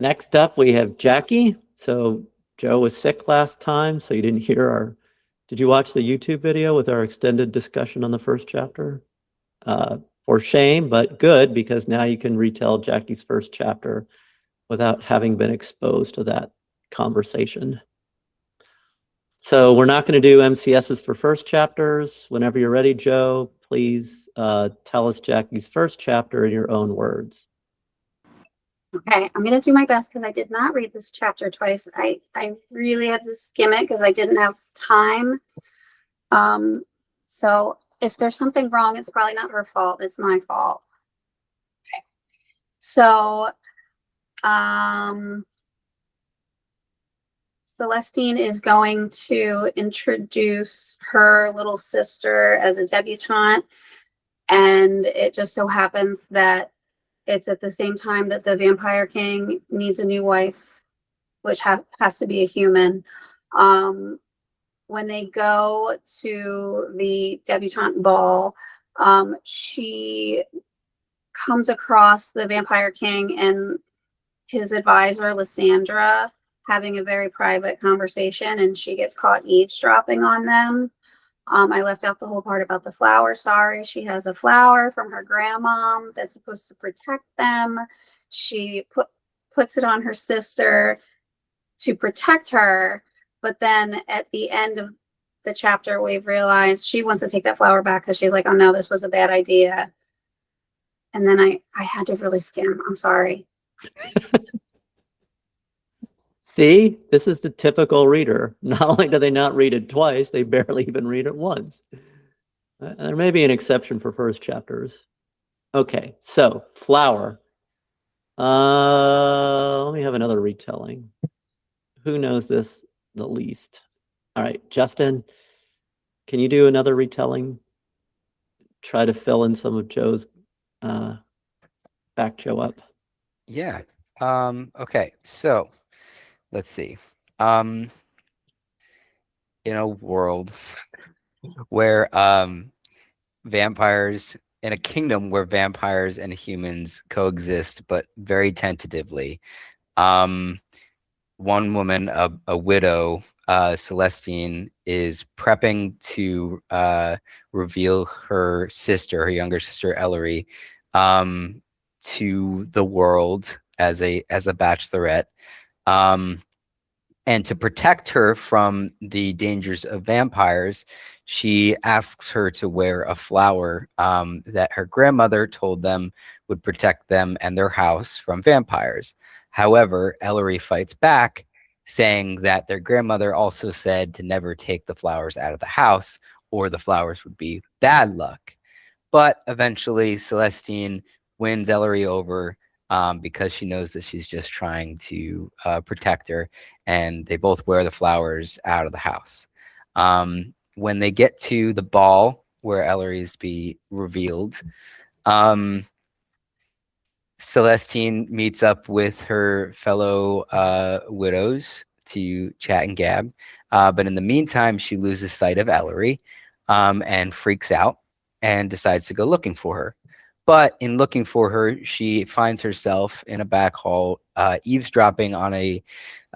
Next up, we have Jackie. So Joe was sick last time, so you didn't hear our... Did you watch the YouTube video with our extended discussion on the first chapter? For shame, but good, because now you can retell Jackie's first chapter without having been exposed to that conversation. So we're not going to do MCSs for first chapters. Whenever you're ready, Joe, please tell us Jackie's first chapter in your own words. Okay, I'm going to do my best because I did not read this chapter twice. I really had to skim it because I didn't have time. So if there's something wrong, it's probably not her fault. It's my fault. Okay. So, Celestine is going to introduce her little sister as a debutante. And it just so happens that it's at the same time that the Vampire King needs a new wife, which has to be a human. When they go to the debutante ball, she comes across the Vampire King and his advisor, Lysandra, having a very private conversation, and she gets caught eavesdropping on them. I left out the whole part about the flower. Sorry. She has a flower from her grandmom that's supposed to protect them. She puts it on her sister to protect her. But then at the end of the chapter, we've realized she wants to take that flower back because she's like, oh no, this was a bad idea. And then I had to really skim. I'm sorry. See, this is the typical reader. Not only do they not read it twice, they barely even read it once. There may be an exception for first chapters. Okay, so flower. Let me have another retelling. Who knows this the least? All right, Justin, can you do another retelling? Try to fill in some of Joe's, back Joe up. Yeah. Okay, so let's see. In a world where vampires, in a kingdom where vampires and humans coexist, but very tentatively, one woman, a widow, Celestine, is prepping to reveal her sister, her younger sister Ellery, to the world as a bachelorette. And to protect her from the dangers of vampires, she asks her to wear a flower that her grandmother told them would protect them and their house from vampires. However, Ellery fights back, saying that their grandmother also said to never take the flowers out of the house or the flowers would be bad luck. But eventually, Celestine wins Ellery over because she knows that she's just trying to protect her, and they both wear the flowers out of the house. When they get to the ball where Ellery is to be revealed, Celestine meets up with her fellow widows to chat and gab. But in the meantime, she loses sight of Ellery and freaks out and decides to go looking for her. But in looking for her, she finds herself in a back hall, eavesdropping on a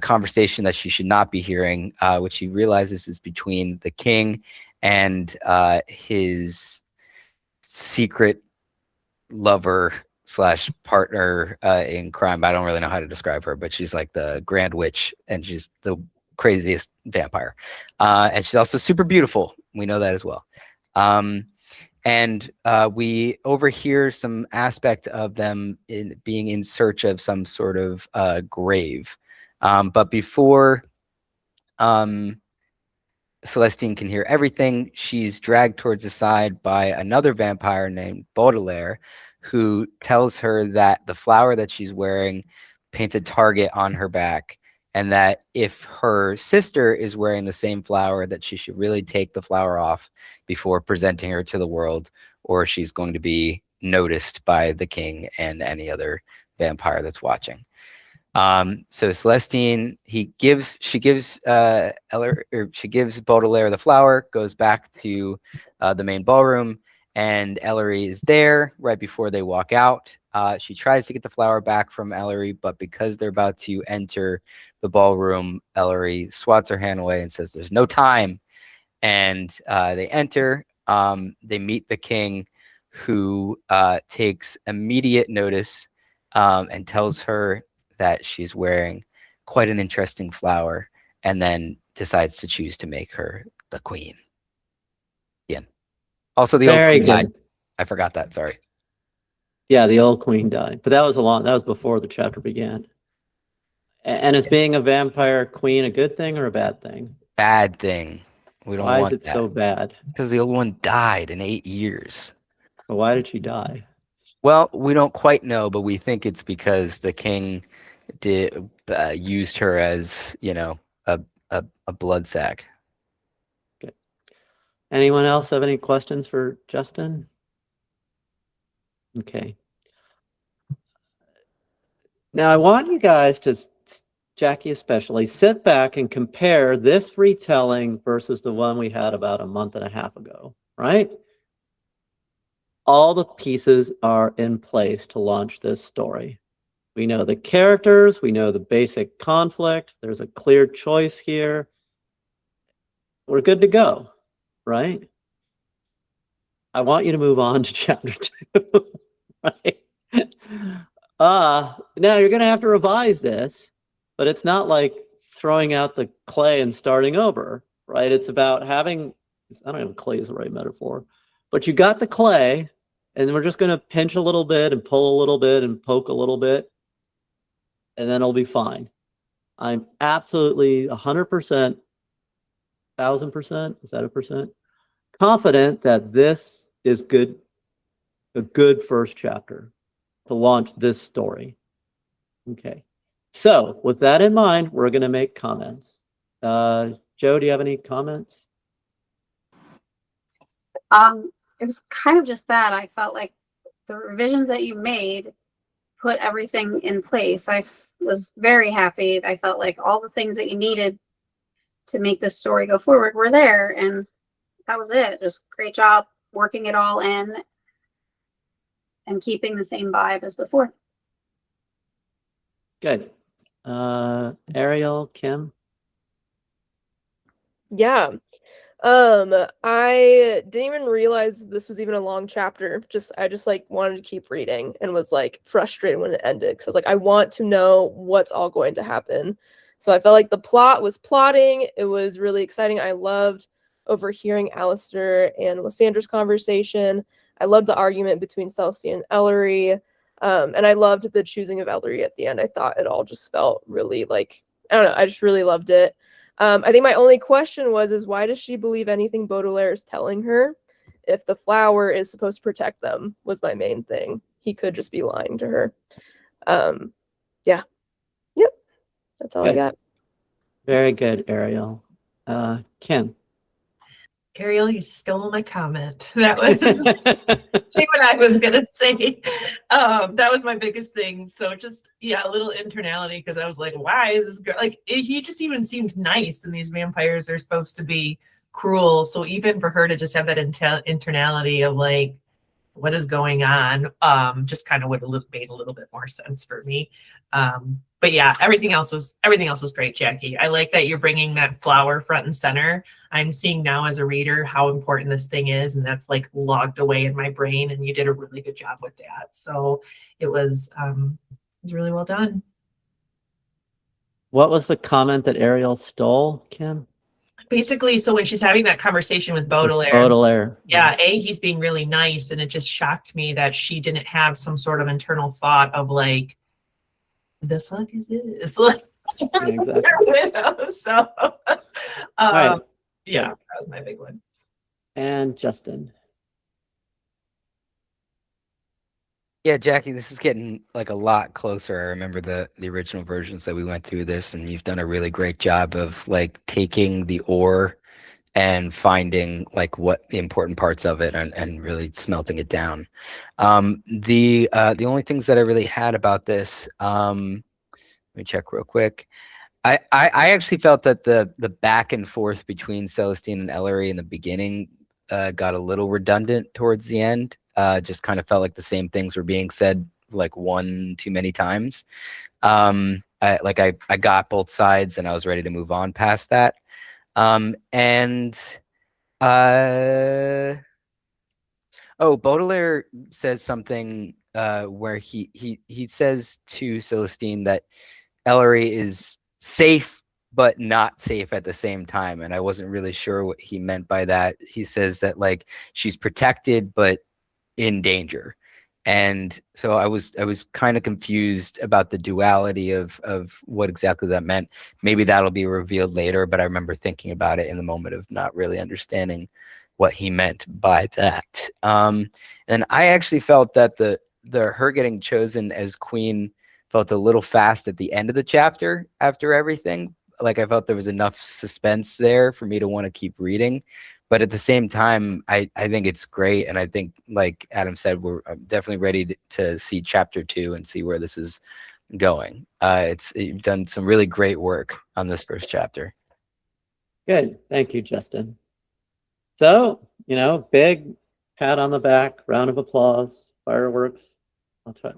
conversation that she should not be hearing, which she realizes is between the king and his secret lover slash partner in crime. I don't really know how to describe her, but she's like the Grand Witch, and she's the craziest vampire. And she's also super beautiful. We know that as well. And we overhear some aspect of them being in search of some sort of grave. But before Celestine can hear everything, she's dragged towards the side by another vampire named Baudelaire, who tells her that the flower that she's wearing paints a target on her back, and that if her sister is wearing the same flower, that she should really take the flower off before presenting her to the world, or she's going to be noticed by the king and any other vampire that's watching. So Celestine, she gives Baudelaire the flower, goes back to the main ballroom, and Ellery is there right before they walk out. She tries to get the flower back from Ellery, but because they're about to enter the ballroom, Ellery swats her hand away and says, "There's no time." And they enter. They meet the king, who takes immediate notice and tells her that she's wearing quite an interesting flower, and then decides to choose to make her the queen. Again. Also, the old Very queen died. good. I forgot that. Sorry. Yeah, the old queen died, but that was before the chapter began. And is being a vampire queen a good thing or a bad thing? Bad thing. We don't Why want is it that. so bad? Because the old one died in 8 years. But why did she die? Well, we don't quite know, but we think it's because the king used her as, a blood sac. Okay. Anyone else have any questions for Justin? Okay. Now I want you guys to, Jackie especially, sit back and compare this retelling versus the one we had about a month and a half ago, right? All the pieces are in place to launch this story. We know the characters, we know the basic conflict, there's a clear choice here. We're good to go, right? I want you to move on to chapter 2, right? Now you're gonna have to revise this, but it's not like throwing out the clay and starting over, right? It's about having, I don't know if clay is the right metaphor, but you got the clay, and we're just gonna pinch a little bit and pull a little bit and poke a little bit, and then it'll be fine. I'm absolutely 100%, 1000%, is that a percent? Confident that this is good, a good first chapter to launch this story. Okay. So with that in mind, we're going to make comments. Joe, do you have any comments? It was kind of just that. I felt like the revisions that you made put everything in place. I was very happy. I felt like all the things that you needed to make this story go forward were there, and that was it. Just great job working it all in and keeping the same vibe as before. Good. Ariel, Kim? Yeah. I didn't even realize this was even a long chapter. I just like wanted to keep reading and was like frustrated when it ended. Cause I was like, I want to know what's all going to happen. So I felt like the plot was plotting. It was really exciting. I loved overhearing Alistair and Lysandra's conversation. I loved the argument between Celestine and Ellery. And I loved the choosing of Ellery at the end. I thought it all just felt really like, I don't know, I just really loved it. I think my only question is why does she believe anything Baudelaire is telling her? If the flower is supposed to protect them, was my main thing. He could just be lying to her. Yeah. Yep. That's all I got. Very good, Ariel. Kim? Ariel, you stole my comment. That was what I was gonna say. That was my biggest thing. So just a little internality, because I was like, why is this girl like he just even seemed nice, and these vampires are supposed to be cruel. So even for her to just have that internality of like, what is going on, just kind of would have made a little bit more sense for me. But yeah, everything else was great, Jackie. I like that you're bringing that flower front and center. I'm seeing now as a reader how important this thing is, and that's like logged away in my brain, and you did a really good job with that. So it was really well done. What was the comment that Ariel stole, Kim? Basically, so when she's having that conversation with Baudelaire, yeah, he's being really nice, and it just shocked me that she didn't have some sort of internal thought of like, the fuck is this? exactly. So, right. Yeah, that was my big one. And Justin? Yeah, Jackie, this is getting like a lot closer. I remember the original versions that we went through this, and you've done a really great job of like taking the ore and finding like what the important parts of it and really smelting it down. The only things that I really had about this, let me check real quick. I actually felt that the back and forth between Celestine and Ellery in the beginning got a little redundant towards the end. Just kind of felt like the same things were being said like one too many times. I got both sides and I was ready to move on past that. Baudelaire says something where he says to Celestine that Ellery is safe but not safe at the same time, and I wasn't really sure what he meant by that. He says that like she's protected but in danger, and so I was kind of confused about the duality of what exactly that meant. Maybe that'll be revealed later, but I remember thinking about it in the moment of not really understanding what he meant by that. And I actually felt that the her getting chosen as queen felt a little fast at the end of the chapter after everything. Like I felt there was enough suspense there for me to want to keep reading. But at the same time, I think it's great. And I think, like Adam said, I'm definitely ready to see chapter 2 and see where this is going. You've done some really great work on this first chapter. Good. Thank you, Justin. So, big pat on the back, round of applause, fireworks. I'll try,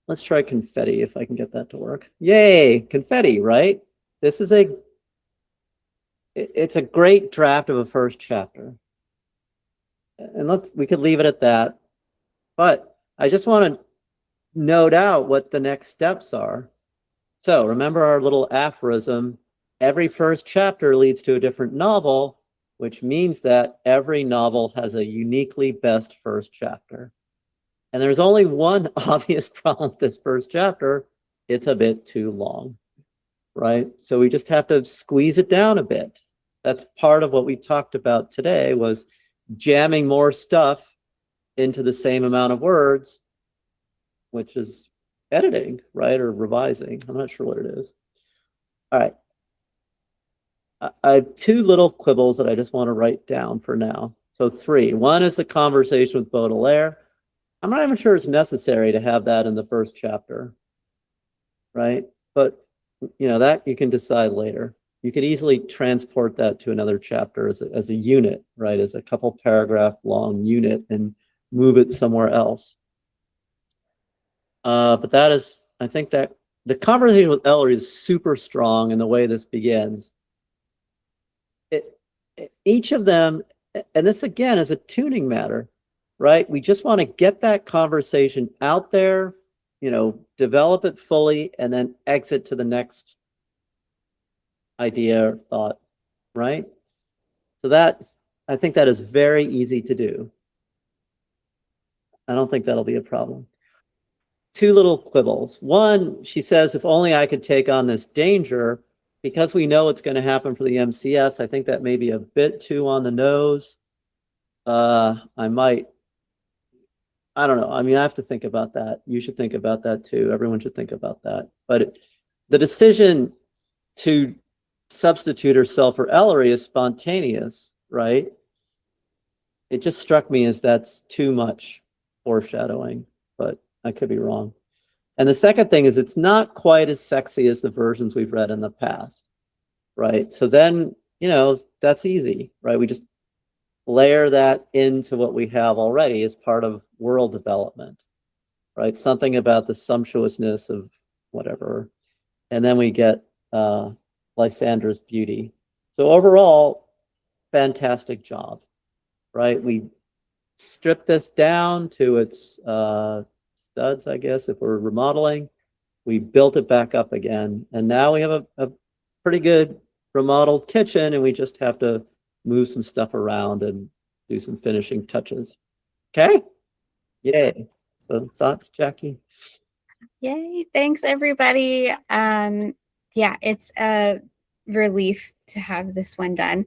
let's try confetti if I can get that to work. Yay, confetti, right? This is it's a great draft of a first chapter. And we could leave it at that. But I just want to note out what the next steps are. So remember our little aphorism, every first chapter leads to a different novel, which means that every novel has a uniquely best first chapter. And there's only one obvious problem with this first chapter. It's a bit too long, right? So we just have to squeeze it down a bit. That's part of what we talked about today, was jamming more stuff into the same amount of words, which is editing, right? Or revising. I'm not sure what it is. All right. I have 2 little quibbles that I just want to write down for now. So 3. One is the conversation with Baudelaire. I'm not even sure it's necessary to have that in the first chapter, right? But, that you can decide later. You could easily transport that to another chapter as a unit, right? As a couple paragraph long unit and move it somewhere else. But I think that the conversation with Ellery is super strong in the way this begins. Each of them, and this again is a tuning matter, right? We just want to get that conversation out there, develop it fully, and then exit to the next idea or thought, right? So I think that is very easy to do. I don't think that'll be a problem. 2 little quibbles. One, she says, if only I could take on this danger. Because we know it's going to happen for the MCS, I think that may be a bit too on the nose. I don't know. I have to think about that. You should think about that too. Everyone should think about that. But the decision to substitute herself for Ellery is spontaneous, right? It just struck me as that's too much foreshadowing, but I could be wrong. And the second thing is it's not quite as sexy as the versions we've read in the past, right? So then, that's easy, right? We just layer that into what we have already as part of world development, right? Something about the sumptuousness of whatever. And then we get Lysandra's beauty. So overall, fantastic job, right? We strip this down to its studs, I guess, if we're remodeling. We built it back up again. And now we have a pretty good remodeled kitchen, and we just have to move some stuff around and do some finishing touches. Okay? Yay. So thoughts, Jackie? Yay. Thanks, everybody. Yeah, it's a relief to have this one done.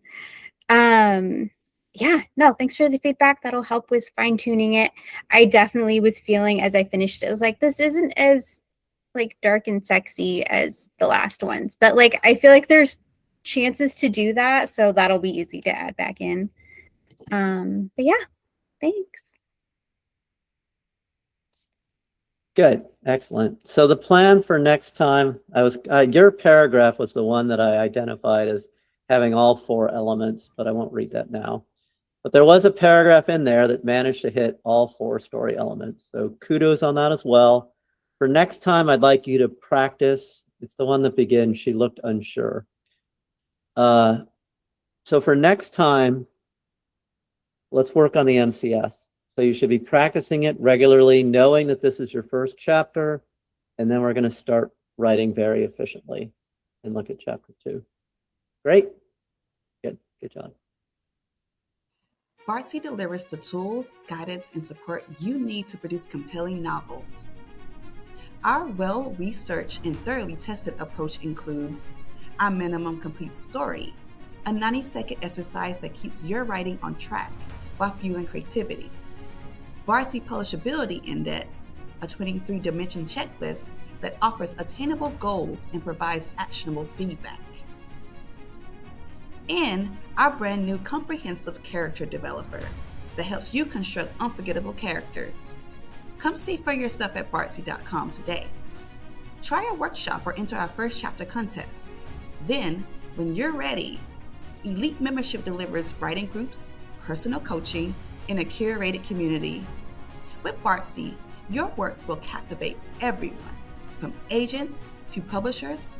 Yeah, no, thanks for the feedback. That'll help with fine tuning it. I definitely was feeling as I finished it, I was like, this isn't as dark and sexy as the last ones, but I feel like there's chances to do that, so that'll be easy to add back in. But yeah, thanks. Good, excellent. So the plan for next time, your paragraph was the one that I identified as having all 4 elements, but I won't read that now. But there was a paragraph in there that managed to hit all 4 story elements. So kudos on that as well. For next time, I'd like you to practice. It's the one that begins, she looked unsure. So for next time, let's work on the MCS. So you should be practicing it regularly, knowing that this is your first chapter, and then we're going to start writing very efficiently and look at chapter 2. Great. Good job. Barty delivers the tools, guidance, and support you need to produce compelling novels. Our well-researched and thoroughly tested approach includes our minimum complete story, a 90-second exercise that keeps your writing on track while fueling creativity. Barty Publishability Index, a 23-dimension checklist that offers attainable goals and provides actionable feedback. And our brand new comprehensive character developer that helps you construct unforgettable characters. Come see for yourself at Bartsy.com today. Try our workshop or enter our first chapter contest. Then, when you're ready, Elite Membership delivers writing groups, personal coaching, and a curated community. With Bartsy, your work will captivate everyone, from agents to publishers,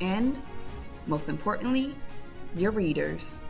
and most importantly, your readers.